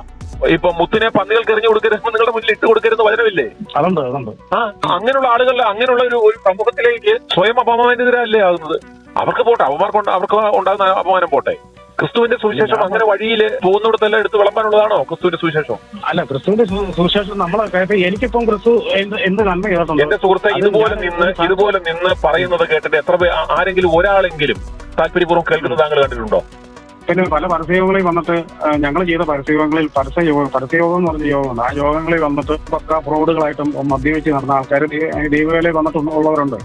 ഇപ്പൊ മുത്തിനെ പന്നികൾക്ക് എറിഞ്ഞു കൊടുക്കരുത്, നിങ്ങളുടെ മുന്നിൽ ഇട്ട് കൊടുക്കരുത് വചനമില്ലേ? അതുണ്ട്. അങ്ങനെയുള്ള ആളുകൾ അങ്ങനെയുള്ള ഒരു സമൂഹത്തിലേക്ക് സ്വയം അപമാനത്തിനെതിരല്ലേ ആകുന്നത്? അവർക്ക് പോട്ടെ, അവർക്ക് ഉണ്ടാകുന്ന അപമാനം പോട്ടെ. ക്രിസ്തുവിന്റെ സുവിശേഷം അങ്ങനെ വഴിയിൽ പോകുന്നിടത്തെല്ലാം എടുത്ത് വിളമ്പാനുള്ളതാണോ ക്രിസ്തുവിന്റെ സുവിശേഷം? അല്ല, ക്രിസ്തുവിന്റെ സുവിശേഷം നമ്മളെ എനിക്കിപ്പം ക്രിസ്തു എന്ത് നന്മ കേട്ടോ എന്റെ സുഹൃത്തെ. ഇതുപോലെ നിന്ന് പറയുന്നത് കേട്ടിട്ട് എത്ര ആരെങ്കിലും ഒരാളെങ്കിലും താല്പര്യപൂർവ്വം കേൾക്കുന്നത് താങ്കൾ കണ്ടിട്ടുണ്ടോ? പിന്നെ പല പരസ്യയോഗങ്ങളിൽ വന്നിട്ട് ഞങ്ങൾ ചെയ്ത പരസ്യയോഗങ്ങളിൽ പരസ്യയോഗം എന്ന് പറഞ്ഞ യോഗമുണ്ട്. ആ യോഗങ്ങളിൽ വന്നിട്ട് പക്ക ഫ്രോഡുകളായിട്ടും മദ്യവെച്ച് നടന്ന ആൾക്കാർ ദൈവവേലയിൽ വന്നിട്ട് ഉള്ളവരുണ്ട്.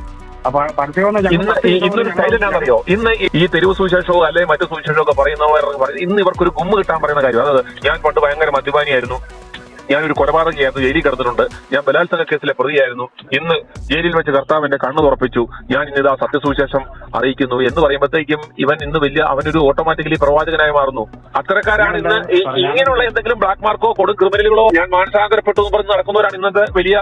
അപ്പൊ പരസ്യയോഗം ഇന്നൊരു സ്റ്റൈലിനാണെന്നറിയോ? ഇന്ന് ഈ തെരുവ് സുവിശേഷമോ അല്ലെങ്കിൽ മറ്റു സുവിശേഷമോ ഒക്കെ പറയുന്നവർ ഇന്ന് ഇവർക്കൊരു ഗുമ്മ് കിട്ടാൻ പറയുന്ന കാര്യം. അതായത് ഞാൻ പണ്ട് ഭയങ്കര മദ്യപാനിയായിരുന്നു, ഞാനൊരു കൊലപാതകം ചെയ്യായിരുന്നു, ജയിലിൽ കിടന്നിട്ടുണ്ട്, ഞാൻ ബലാത്സംഗ കേസിലെ പ്രതിയായിരുന്നു, ഇന്ന് ജയിലിൽ വെച്ച് കർത്താവ് എന്റെ കണ്ണ് തുറപ്പിച്ചു, ഞാൻ ഇന്നിതാ സത്യസുവിശേഷം അറിയിക്കുന്നു എന്ന് പറയുമ്പോഴത്തേക്കും ഇവൻ ഇന്ന് അവനൊരു ഓട്ടോമാറ്റിക്കലി പ്രവാചകനായി മാറുന്നു. അത്തരക്കാരാണ് ഇന്ന് ഇങ്ങനെയുള്ള എന്തെങ്കിലും ബ്ലാക്ക് മാർക്കോ കൊടും ക്രിമിനലുകളോ ഞാൻ മാനസാന്തരപ്പെട്ടു എന്ന് പറഞ്ഞ് നടക്കുന്നവരാണ് ഇന്നത്തെ വലിയ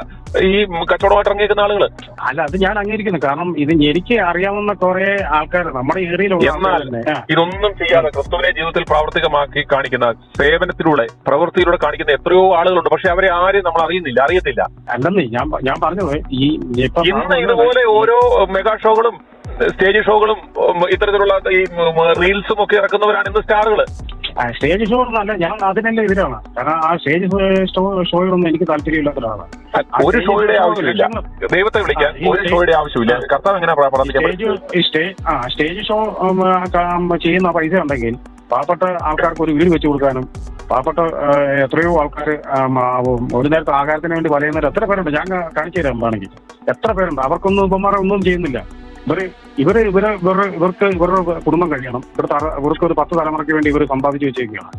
ഈ കച്ചവടമായിട്ട് ഇറങ്ങിയിരിക്കുന്ന ആളുകൾ. അല്ല, അത് ഞാൻ അംഗീകരിക്കുന്നു. കാരണം ഇത് എനിക്ക് അറിയാവുന്ന കുറെ ആൾക്കാർ നമ്മുടെ ഏരിയയിലുള്ള. എന്നാൽ ഇതൊന്നും ചെയ്യാതെ ക്രിസ്തുവിനെ ജീവിതത്തിൽ പ്രാവർത്തികമാക്കി കാണിക്കുന്ന, സേവനത്തിലൂടെ പ്രവൃത്തിയിലൂടെ കാണിക്കുന്ന എത്രയോ ആളുകളുണ്ട്. പക്ഷെ അവരെ ആരെയും നമ്മൾ അറിയത്തില്ല. അല്ലെന്നേ ഞാൻ പറഞ്ഞത് ഇന്ന് ഇതുപോലെ ഓരോ മെഗാ ഷോകളും സ്റ്റേജ് ഷോകളും ഇത്തരത്തിലുള്ള ഈ റീൽസും ഒക്കെ ഇറക്കുന്നവരാണ് ഇന്ന് സ്റ്റാറുകള്. സ്റ്റേജ് ഷോ നല്ല, ഞാൻ അതിനെല്ലാം എതിരാണ്. കാരണം ആ സ്റ്റേജ് ഷോയോടൊന്നും എനിക്ക് താല്പര്യമില്ലാത്ത ഒരാളാണ്. ഒരു ഷോയുടെ ആവശ്യമില്ല, ദൈവത്തെ വിളിക്കാൻ ഒരു ഷോയുടെ ആവശ്യമില്ല. കർത്താവ് എങ്ങനെ സ്റ്റേജ് ഷോ ചെയ്യുന്ന പൈസ ഉണ്ടെങ്കിൽ പാവപ്പെട്ട ആൾക്കാർക്ക് ഒരു വീട് വെച്ച് കൊടുക്കാനും, പാവപ്പെട്ട എത്രയോ ആൾക്കാർ ഒരു നേരത്തെ ആഹാരത്തിന് വേണ്ടി വലയുന്നവർ എത്ര പേരുണ്ട്. ഞാൻ കാണിച്ചു തരാം വേണമെങ്കിൽ. എത്ര പേരുണ്ട്. അവർക്കൊന്നും ഇവന്മാരെ ഒന്നും ചെയ്യുന്നില്ല. ഇവർക്ക് ഇവരുടെ കുടുംബം കഴിയണം. ഇവർക്ക് ഒരു 10 തലമുറയ്ക്ക് വേണ്ടി ഇവർ സമ്പാദിച്ചു വെച്ചിരിക്കുകയാണ്.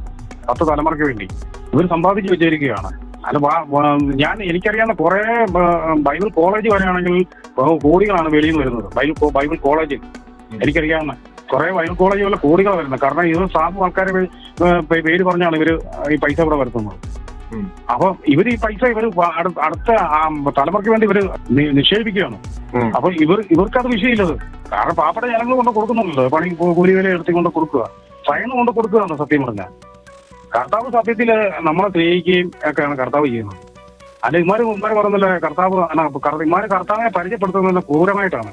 10 തലമുറയ്ക്ക് വേണ്ടി ഇവർ സമ്പാദിച്ചു വെച്ചിരിക്കുകയാണ്. അത് എനിക്കറിയാവുന്ന കുറെ ബൈബിൾ കോളേജ് വരെയാണെങ്കിൽ കോടികളാണ് വെളിയിൽ നിന്ന് വരുന്നത്. ബൈബിൾ കോളേജ് എനിക്കറിയാവുന്ന കുറെ ബൈബിൾ കോളേജുകളിൽ കോടികൾ വരുന്നത്. കാരണം ഇത് സാധു ആൾക്കാരെ പേര് പറഞ്ഞാണ് ഇവര് ഈ പൈസ ഇവിടെ വരുത്തുന്നത്. അപ്പൊ ഇവര് ഈ പൈസ അടുത്ത തലമുറയ്ക്ക് വേണ്ടി ഇവര് നിക്ഷേപിക്കുകയാണ്. അപ്പൊ ഇവർക്കത് വിഷയമില്ലത്. കാരണം പാവപ്പെട്ട ജനങ്ങൾ കൊണ്ട് കൊടുക്കുന്നുണ്ടല്ലോ, പണി കൂലി വില എടുത്തുകൊണ്ട് കൊടുക്കുക, സ്വയം കൊണ്ട് കൊടുക്കുകയാണ്. സത്യം പറഞ്ഞാൽ കർത്താവ് സത്യത്തില് നമ്മളെ സ്നേഹിക്കുകയും ഒക്കെയാണ് കർത്താവ് ചെയ്യുന്നത്. അല്ല ഇമാര് പറഞ്ഞില്ല കർത്താവിനെ പരിചയപ്പെടുത്തുന്നത് ക്രൂരമായിട്ടാണ്,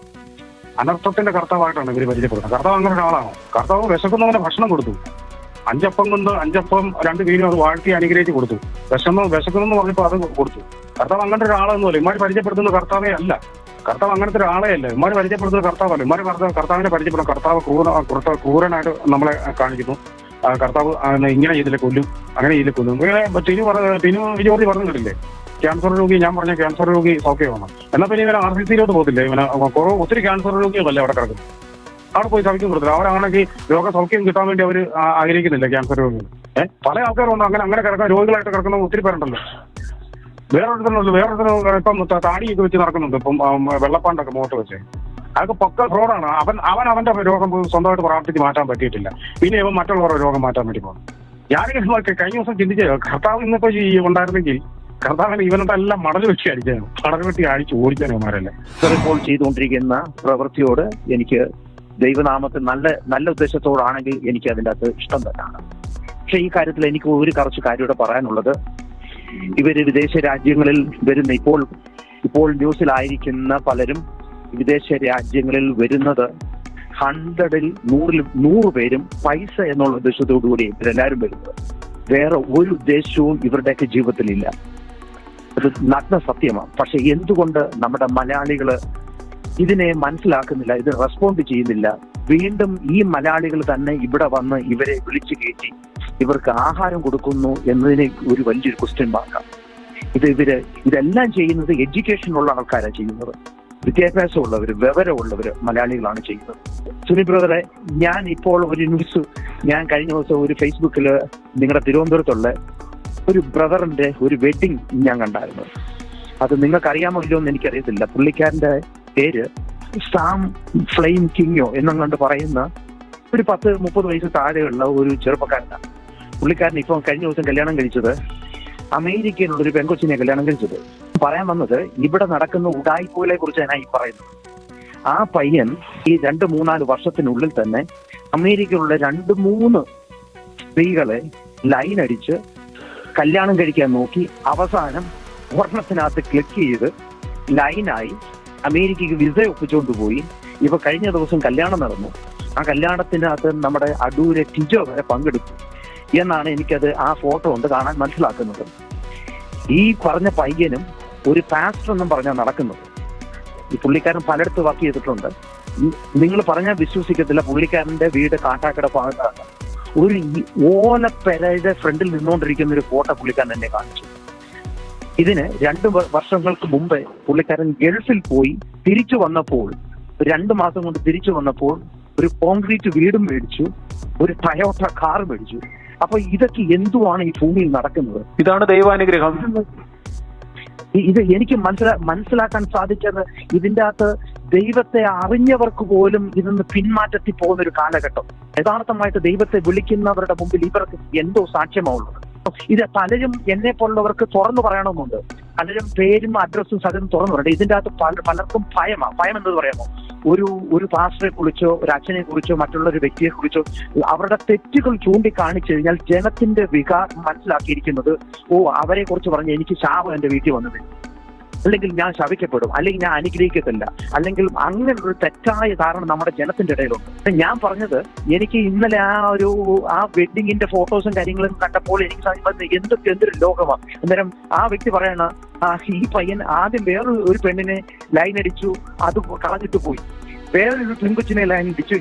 അനർത്ഥത്തിന്റെ കർത്താവായിട്ടാണ് ഇവര് പരിചയപ്പെടുന്നത്. കർത്താവ് അങ്ങനെ ഒരാളാണ്. കർത്താവ് വിശക്കുന്നവന് ഭക്ഷണം കൊടുത്തു. 5 അപ്പം 2 മീനും അത് വാഴ്ത്തി അനുഗ്രഹിച്ച് കൊടുത്തു. വിശക്കുന്നെന്ന് പറഞ്ഞപ്പോൾ അത് കൊടുത്തു. കർത്താവ് അങ്ങനത്തെ ഒരാളൊന്നുമല്ല. ഇമാര് പരിചയപ്പെടുത്തുന്ന കർത്താവേ അല്ല. കർത്താവ് അങ്ങനത്തെ ഒരാളെ അല്ല. ഇമാര് പരിചയപ്പെടുത്തുന്ന കർത്താവല്ല. ഇമാര് കർത്താവിനെ പരിചയപ്പെടുന്ന കർത്താവ് ക്രൂരനായിട്ട് നമ്മളെ കാണിക്കുന്നു. കർത്താവ് ഇങ്ങനെ ഇതിലെ കൊല്ലും, അങ്ങനെ ഇതിലെ കൊല്ലും. ടിനു ജോർജ് പറഞ്ഞിട്ടില്ലേ, ക്യാൻസർ രോഗി, ഞാൻ പറഞ്ഞ ക്യാൻസർ രോഗി സൗഖ്യമാണ്. എന്നാൽ പിന്നെ ഇവനെ RCCയിലോട്ട് പോകത്തില്ലേ? ഇവനെ ഒത്തിരി ക്യാൻസർ രോഗികളല്ലേ അവിടെ കിടക്കുന്നത്. അവിടെ പോയി സൗഖ്യം കൊടുത്തില്ല. അവരാണെങ്കിൽ രോഗസൗഖ്യം കിട്ടാൻ വേണ്ടി അവർ ആഗ്രഹിക്കുന്നില്ല ക്യാൻസർ രോഗികൾ. പല ആൾക്കാരുണ്ട് അങ്ങനെ കിടക്കുന്ന രോഗികളായിട്ട് കിടക്കുന്ന ഒത്തിരി പേരുണ്ടല്ലോ. വേറൊരുത്തരും ഇപ്പം താടിയൊക്കെ വെച്ച് നടക്കുന്നുണ്ട്. ഇപ്പം വെള്ളപ്പാണ്ടൊക്കെ മുഖത്ത് വെച്ച് അതൊക്കെ പക്ക ഫ്രോഡാണ്. അവന്റെ രോഗം സ്വന്തമായിട്ട് പ്രാർത്ഥിച്ച് മാറ്റാൻ പറ്റിയിട്ടില്ല. പിന്നെ ഇവൻ മറ്റുള്ളവരുടെ രോഗം മാറ്റാൻ വേണ്ടി പോകും. ഞാനിങ്ങനെ കഴിഞ്ഞ ദിവസം ചിന്തിച്ചത്, കർത്താവ് ഇന്നിപ്പോ ഉണ്ടായിരുന്നെങ്കിൽ കർത്താവിന് ഇവനോട് എല്ലാം മടൽ വെച്ച് അടിക്കാനും മടൽ വെട്ടി അടിച്ച് ഓടിക്കാനും അവരല്ലേ. ഇപ്പോൾ ചെയ്തുകൊണ്ടിരിക്കുന്ന പ്രവൃത്തിയോട് എനിക്ക് ദൈവനാമത്തിൽ നല്ല ഉദ്ദേശത്തോടാണെങ്കിൽ എനിക്ക് അതിൻ്റെ അകത്ത് ഇഷ്ടം തന്നെയാണ്. പക്ഷെ ഈ കാര്യത്തിൽ എനിക്ക് കുറച്ച് കാര്യം ഇവിടെ പറയാനുള്ളത്, ഇവര് വിദേശ രാജ്യങ്ങളിൽ വരുന്ന ഇപ്പോൾ ന്യൂസിലായിരിക്കുന്ന പലരും വിദേശ രാജ്യങ്ങളിൽ വരുന്നത് 100ൽ 100 പേരും പൈസ എന്നുള്ള ഉദ്ദേശത്തോടുകൂടി ഇവരെല്ലാവരും വരുന്നത്. വേറെ ഒരു ഉദ്ദേശവും ഇവരുടെയൊക്കെ ജീവിതത്തിലില്ല. അത് നഗ്ന സത്യമാണ്. പക്ഷെ എന്തുകൊണ്ട് നമ്മുടെ മലയാളികള് ഇതിനെ മനസ്സിലാക്കുന്നില്ല, ഇത് റെസ്പോണ്ട് ചെയ്യുന്നില്ല? വീണ്ടും ഈ മലയാളികൾ തന്നെ ഇവിടെ വന്ന് ഇവരെ വിളിച്ചു കയറ്റി ഇവർക്ക് ആഹാരം കൊടുക്കുന്നു എന്നതിന് ഒരു വലിയൊരു ക്വസ്റ്റ്യൻ മാർക്കാണ്. ഇതെല്ലാം ചെയ്യുന്നത് എഡ്യൂക്കേഷനുള്ള ആൾക്കാരാണ് ചെയ്യുന്നത്. വിദ്യാഭ്യാസമുള്ളവർ, വിവരമുള്ളവർ മലയാളികളാണ് ചെയ്യുന്നത്. സുനി ബ്രദറെ, ഞാൻ ഇപ്പോൾ ഒരു ന്യൂസ് ഞാൻ കഴിഞ്ഞ ദിവസം ഒരു ഫേസ്ബുക്കിൽ നിങ്ങളുടെ തിരുവനന്തപുരത്തുള്ള ഒരു ബ്രദറിന്റെ ഒരു വെഡിങ് ഞാൻ കണ്ടായിരുന്നു. അത് നിങ്ങൾക്ക് അറിയാമോ ഇല്ലയോ എന്ന് എനിക്കറിയത്തില്ല. പുള്ളിക്കാരന്റെ പേര് സാം ഫ്ലെയിം കിങ്ങോ എന്നങ്ങാണ്ട് പറയുന്ന ഒരു 10-30 വയസ്സ് താഴെയുള്ള ഒരു ചെറുപ്പക്കാരനാണ്. പുള്ളിക്കാരൻ ഇപ്പം കഴിഞ്ഞ ദിവസം കല്യാണം കഴിച്ചത് അമേരിക്കയിലുള്ള ഒരു പെൺകൊച്ചിനെ കല്യാണം കഴിച്ചത്. പറയാൻ വന്നത് ഇവിടെ നടക്കുന്ന ഉഡായിപ്പുകളെ കുറിച്ചാണ് ഈ പറയുന്നത്. ആ പയ്യൻ ഈ 2-3-4 വർഷത്തിനുള്ളിൽ തന്നെ അമേരിക്കയിലുള്ള 2-3 സ്ത്രീകളെ ലൈൻ അടിച്ച് കല്യാണം കഴിക്കാൻ നോക്കി. അവസാനം ഒരെണ്ണത്തിനകത്ത് ക്ലിക്ക് ചെയ്ത് ലൈനായി അമേരിക്കയ്ക്ക് വിസ ഒപ്പിച്ചുകൊണ്ട് പോയി. ഇപ്പൊ കഴിഞ്ഞ ദിവസം കല്യാണം നടന്നു. ആ കല്യാണത്തിനകത്ത് നമ്മുടെ അടൂരെ ടിജോ വരെ പങ്കെടുത്തു എന്നാണ് എനിക്കത് ആ ഫോട്ടോ കൊണ്ട് കാണാൻ മനസ്സിലാക്കുന്നത്. ഈ പറഞ്ഞ പയ്യനും ഒരു പാസ്റ്റർ എന്നും പറഞ്ഞാൽ നടക്കുന്നത്. ഈ പുള്ളിക്കാരൻ പലയിടത്ത് വർക്ക് ചെയ്തിട്ടുണ്ട്. നിങ്ങൾ പറഞ്ഞാൽ വിശ്വസിക്കത്തില്ല, പുള്ളിക്കാരന്റെ വീട് കാട്ടാക്കട ഭാഗത്താണ്. ഒരു ഓലപ്പെരയുടെ ഫ്രണ്ടിൽ നിന്നുകൊണ്ടിരിക്കുന്ന ഒരു ഫോട്ടോ പുള്ളിക്കാരൻ എന്നെ കാണിച്ചു. ഇതിന് 2 വർഷങ്ങൾക്ക് മുമ്പേ പുള്ളിക്കാരൻ ഗൾഫിൽ പോയി തിരിച്ചു വന്നപ്പോൾ, 2 മാസം കൊണ്ട് തിരിച്ചു വന്നപ്പോൾ ഒരു കോൺക്രീറ്റ് വീടും മേടിച്ചു, ഒരു ടയോട്ട കാർ മേടിച്ചു. അപ്പൊ ഇതൊക്കെ എന്തുവാണ് ഈ ഭൂമിയിൽ നടക്കുന്നത്? ഇതാണ് ദൈവാനുഗ്രഹം. ഇത് എനിക്ക് മനസ്സിലാക്കാൻ സാധിച്ചത്, ഇതിൻ്റെ അകത്ത് ദൈവത്തെ അറിഞ്ഞവർക്ക് പോലും ഇതിന്ന് പിന്മാറ്റത്തിൽ പോകുന്ന ഒരു കാലഘട്ടം. യഥാർത്ഥമായിട്ട് ദൈവത്തെ വിളിക്കുന്നവരുടെ മുമ്പിൽ ഇവർക്ക് എന്തോ സാക്ഷ്യമാവുള്ളത്. ഇത് പലരും എന്നെ പോലുള്ളവർക്ക് തുറന്നു പറയണമെന്നുണ്ട്. പലരും പേരും അഡ്രസ്സും സകലം തുറന്നു പറയട്ടെ. ഇതിൻ്റെ അകത്ത് പലർക്കും ഭയം എന്നത് പറയാമോ? ഒരു പാസ്റ്ററെ കുറിച്ചോ ഒരു അച്ഛനെ കുറിച്ചോ മറ്റുള്ള ഒരു വ്യക്തിയെ കുറിച്ചോ അവരുടെ തെറ്റുകൾ ചൂണ്ടിക്കാണിച്ചു കഴിഞ്ഞാൽ ജനത്തിന്റെ വികാരം മനസ്സിലാക്കിയിരിക്കുന്നത്, അവരെ കുറിച്ച് പറഞ്ഞ് എനിക്ക് ശാപം എന്റെ വീട്ടിൽ വന്നത്. അല്ലെങ്കിൽ ഞാൻ ശപിക്കപ്പെടും, അല്ലെങ്കിൽ ഞാൻ അനുഗ്രഹിക്കത്തില്ല, അല്ലെങ്കിൽ അങ്ങനെ ഒരു തെറ്റായ ധാരണ നമ്മുടെ ജനത്തിന്റെ ഇടയിലുണ്ട്. ഞാൻ പറഞ്ഞത്, എനിക്ക് ഇന്നലെ ആ വെഡിങ്ങിന്റെ ഫോട്ടോസും കാര്യങ്ങളും കണ്ടപ്പോൾ എനിക്ക് എന്തൊരു ലോകമാണ്. അന്നേരം ആ വ്യക്തി പറയണ, ഈ പയ്യൻ ആദ്യം വേറൊരു പെണ്ണിനെ ലൈൻ അടിച്ചു, അത് കളഞ്ഞിട്ട് പോയി, വേറൊരു പെൺകുച്ചിനെ ലൈൻ അടിച്ചു,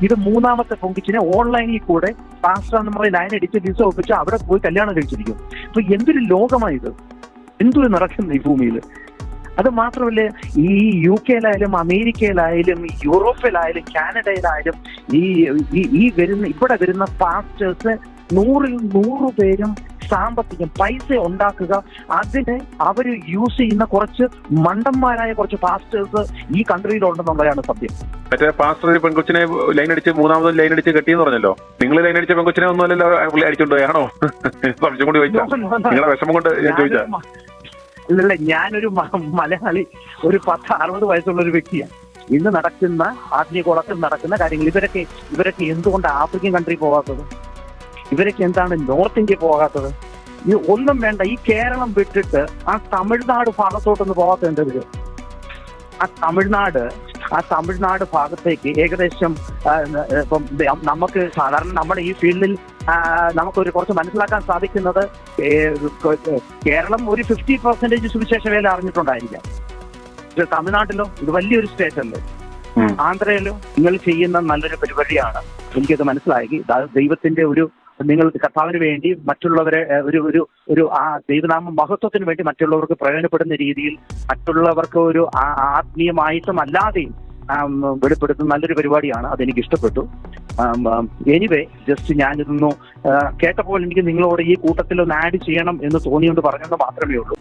ഇത് മൂന്നാമത്തെ പെൺകുച്ചിനെ ഓൺലൈനിൽ കൂടെ പാസ്റ്റർ എന്ന് പറഞ്ഞ് ലൈൻ അടിച്ച് വിസ ഒപ്പിച്ച് അവിടെ പോയി കല്യാണം കഴിച്ചിരിക്കും. അപ്പൊ എന്തൊരു ലോകമായത്, എന്തൊരു നടക്കുന്നു ഈ ഭൂമിയിൽ. അത് മാത്രമല്ല, ഈ UK-യിലായാലും അമേരിക്കയിലായാലും യൂറോപ്പിലായാലും കാനഡയിലായാലും ഇവിടെ വരുന്ന പാസ്റ്റേഴ്സ് 100 പേരും സാമ്പത്തികം പൈസ ഉണ്ടാക്കുക, അതിന് അവർ യൂസ് ചെയ്യുന്ന കുറച്ച് മണ്ടന്മാരായ കുറച്ച് പാസ്റ്റേഴ്സ് ഈ കൺട്രിയിലുണ്ടെന്നുള്ളതാണ് സത്യം. മറ്റേ പാസ്റ്റർ ഒരു പെൺകൊച്ചിനെ ലൈൻ അടിച്ച് മൂന്നാമത് ലൈൻ അടിച്ച് കെട്ടിയെന്ന് പറഞ്ഞല്ലോ. നിങ്ങൾ ലൈൻ അടിച്ച പെൺകൊച്ചിനെ ഒന്നുമല്ലല്ലോ പുള്ളി അടിച്ചോണ്ടോ? സംശയം കൊണ്ട് ചോദിച്ചാ, നിങ്ങളെ വിഷമം കൊണ്ട് ഞാൻ ചോദിച്ചാ. ഇല്ല, ഞാനൊരു മലയാളി, ഒരു 10-60 വയസ്സുള്ള ഒരു വ്യക്തിയാണ്. ഇന്ന് നടക്കുന്ന ആത്മീയ കുളത്തിൽ നടക്കുന്ന കാര്യങ്ങൾ, ഇവരൊക്കെ എന്തുകൊണ്ട് ആഫ്രിക്കൻ കൺട്രി പോകാത്തത്? ഇവരൊക്കെ എന്താണ് നോർത്ത് ഇന്ത്യ പോകാത്തത്? ഈ ഒന്നും വേണ്ട, ഈ കേരളം വിട്ടിട്ട് ആ തമിഴ്നാട് ഭാഗത്തോട്ടൊന്ന് പോകാത്തത്. ആ തമിഴ്നാട് ഭാഗത്തേക്ക് ഏകദേശം ഇപ്പം നമുക്ക് സാധാരണ നമ്മുടെ ഈ ഫീൽഡിൽ നമുക്കൊരു കുറച്ച് മനസ്സിലാക്കാൻ സാധിക്കുന്നത്, കേരളം ഒരു 50% സുവിശേഷ വേല അറിഞ്ഞിട്ടുണ്ടായിരിക്കാം. തമിഴ്നാട്ടിലോ, ഇത് വലിയൊരു സ്റ്റേറ്റ് അല്ലേ, ആന്ധ്രയിലോ നിങ്ങൾ ചെയ്യുന്ന നല്ലൊരു പരിപാടിയാണ്. എനിക്കത് മനസ്സിലാക്കി. ദൈവത്തിന്റെ നിങ്ങൾ കർത്താവിന് വേണ്ടി മറ്റുള്ളവരെ ഒരു ആ ദൈവനാമ മഹത്വത്തിന് വേണ്ടി മറ്റുള്ളവർക്ക് പ്രയോജനപ്പെടുന്ന രീതിയിൽ മറ്റുള്ളവർക്ക് ഒരു ആത്മീയമായിട്ടും അല്ലാതെയും വെളിപ്പെടുത്തുന്ന നല്ലൊരു പരിപാടിയാണ്. അതെനിക്ക് ഇഷ്ടപ്പെട്ടു. എനിവേ, ജസ്റ്റ് ഞാനിതൊന്നു കേട്ടപ്പോൾ എനിക്ക് നിങ്ങളോട് ഈ കൂട്ടത്തിൽ ഒന്ന് ആഡ് ചെയ്യണം എന്ന് തോന്നിയോണ്ട് പറഞ്ഞെന്ന് മാത്രമേ ഉള്ളൂ.